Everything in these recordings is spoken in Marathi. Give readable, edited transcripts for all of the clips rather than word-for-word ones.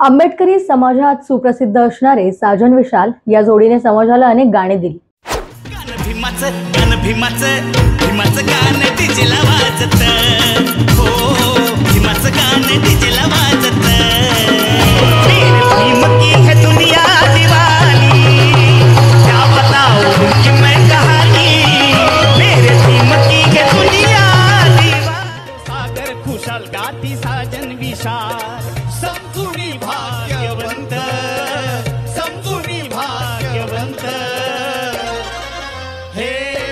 आंबेडकरी समाजात सुप्रसिद्ध असणारे साजन विशाल या जोडीने समाजाला अनेक गाणी दिली। भीमाचं गाणं डीजेला वाजत, हो भीमाचं गाणं डीजेला वाजत। भीम की है दुनिया दीवानी, क्या बताऊं कि मैं कहानी, मेरे भीम की है दुनिया दीवानी। सागर खुशाल गाती साजन विशाल, समजुनी भाग्यवंत, समजुनी भाग्यवंत। हे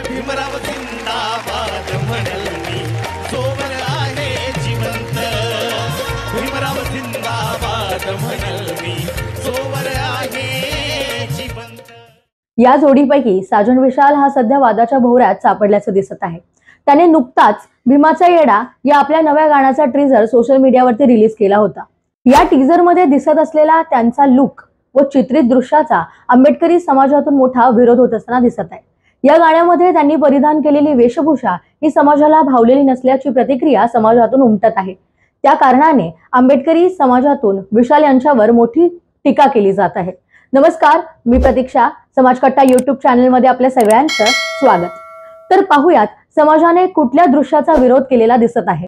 भीमराव जिंदाबाद म्हणल मी, सोबत आहे जिवंत। भीमराव जिंदाबाद म्हणल मी, सोबत आहे जिवंत। या जोडीपैकी साजन विशाल हा सध्या वादाच्या भोवऱ्यात सापडल्याचं दिसत आहे। त्याने नुकताच भीमाचा येडा या आपल्या नव्या गाण्याचा टीजर सोशल मीडियावरती रिलीज केला होता। या टीजर मध्ये दिसत असलेला त्यांचा लुक व चित्रित दृश्याचा आंबेडकरी समाजातून मोठा विरोध होत असताना दिसत आहे। या गाण्यामध्ये त्यांनी परिधान केलेली वेशभूषा ही समाजाला भावलेली नसल्याची प्रतिक्रिया समाजातून उमटत आहे। त्या कारणाने आंबेडकरी समाजातून विशाल यांच्यावर मोठी टीका केली जात आहे। नमस्कार, मी प्रतीक्षा, समाजकट्टा YouTube चॅनल मध्ये आपल्या सगळ्यांचं स्वागत। तर पाहूयात समाजाने कुठल्या दृश्याचा विरोध केलेला दिसत आहे।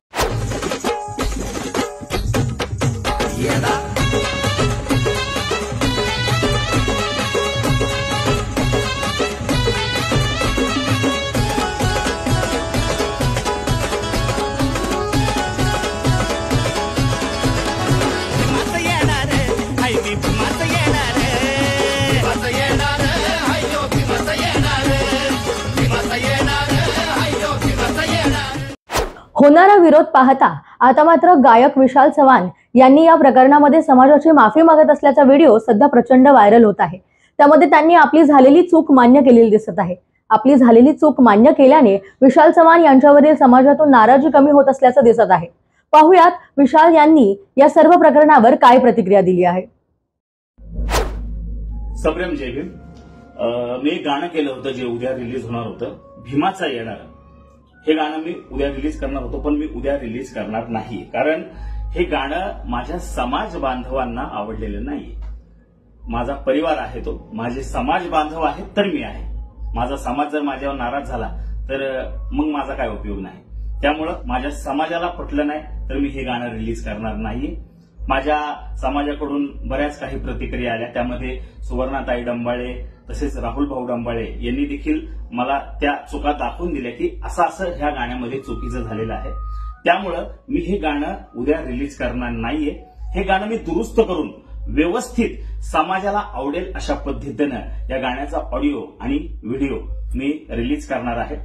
होणारा विरोध पाहता आता मात्र गायक विशाल चव्हाण यांनी या प्रकरणामध्ये समाजाची माफी मागत असल्याचा व्हिडिओ सध्या प्रचंड व्हायरल होत आहे। त्यामध्ये त्यांनी आपली झालेली चूक मान्य केलेली दिसत आहे। आपली झालेली चूक मान्य केल्याने विशाल चव्हाण यांच्यावरील समाजातून नाराजी कमी होत असल्याचं दिसत आहे। पाहूयात विशाल यांनी या सर्व प्रकरणावर काय प्रतिक्रिया दिली आहे। सप्रेम जय भीम। मी एक गाणं केलं होतं जे उद्या रिलीज होणार होतं, भीमाचा येणार। हे गाणं मी उद्या रिलीज करणार होतो, पण मी उद्या रिलीज करणार नाही, कारण हे गाणं माझ्या समाज बांधवांना आवडलेलं नाहीये। माझा परिवार आहे, तो माझे समाज बांधव आहेत तर मी आहे। माझा समाज जर माझ्यावर नाराज झाला तर मग माझा काय उपयोग नाही। त्यामुळं माझ्या समाजाला पटलं नाही तर मी हे गाणं रिलीज करणार नाही। माझ्या समाजाकडून बऱ्याच काही प्रतिक्रिया आल्या, त्यामध्ये सुवर्णाताई डंबाळे तसेच राहुल भाऊ डंबाळे यांनी देखील मला त्या चुका दाखवून दिल्या की असं ह्या गाण्यामध्ये चुकीचं झालेलं आहे। त्यामुळं मी हे गाणं उद्या रिलीज करणार नाहीये। हे गाणं मी दुरुस्त करून व्यवस्थित समाजाला आवडेल अशा पद्धतीनं या गाण्याचा ऑडिओ आणि व्हिडिओ मी रिलीज करणार आहे।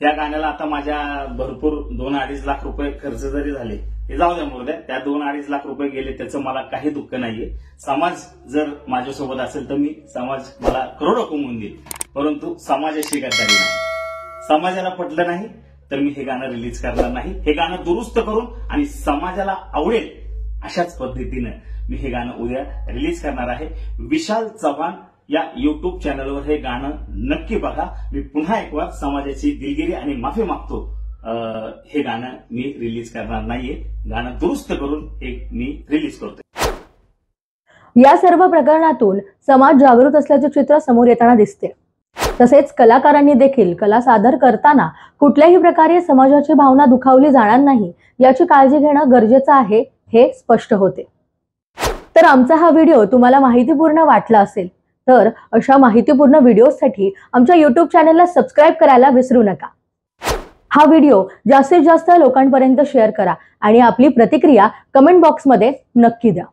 या गाण्याला आता माझ्या भरपूर 2-2.5 लाख रुपये खर्च जरी झाले, हे जाऊ द्या मुर्द्या, त्या 2-2.5 लाख रुपये गेले त्याचं मला काही दुःख नाहीये। समाज जर माझ्यासोबत असेल तर समाज मला करोडो कमवून देईल, परंतु समाजाशी गद्दारी नाही। समाजाला पटलं नाही तर मी हे गाणं रिलीज करणार नाही। हे गाणं दुरुस्त करून आणि समाजाला आवडेल अशाच पद्धतीनं मी हे गाणं उद्या रिलीज करणार आहे। विशाल चव्हाण या YouTube चॅनलवर हे गाणं नक्की बघा। मी पुन्हा एक वार समाजाची दिलगिरी आणि माफी मागतो। हे गाणं मी रिलीज करणार नाहीये। गाणं दुरुस्त करून हे मी रिलीज करतोय। या सर्व प्रकरणातून समाज जागृत असल्याचे चित्र समोर येताना दिसते। तसेच कलाकारांनी देखील कला सादर करताना कुठल्याही प्रकारे समाजाची भावना दुखावली जाणार नाही याची काळजी घेणं गरजेचं आहे, हे स्पष्ट होते। तर आमचा हा व्हिडिओ तुम्हाला माहितीपूर्ण वाटला असेल तर अशा माहितीपूर्ण व्हिडिओसाठी आमच्या YouTube चॅनलला सबस्क्राइब करायला विसरू नका। हा व्हिडिओ जास्तीत जास्त लोकांपर्यंत शेअर करा आणि आपली प्रतिक्रिया कमेंट बॉक्समध्ये नक्की द्या।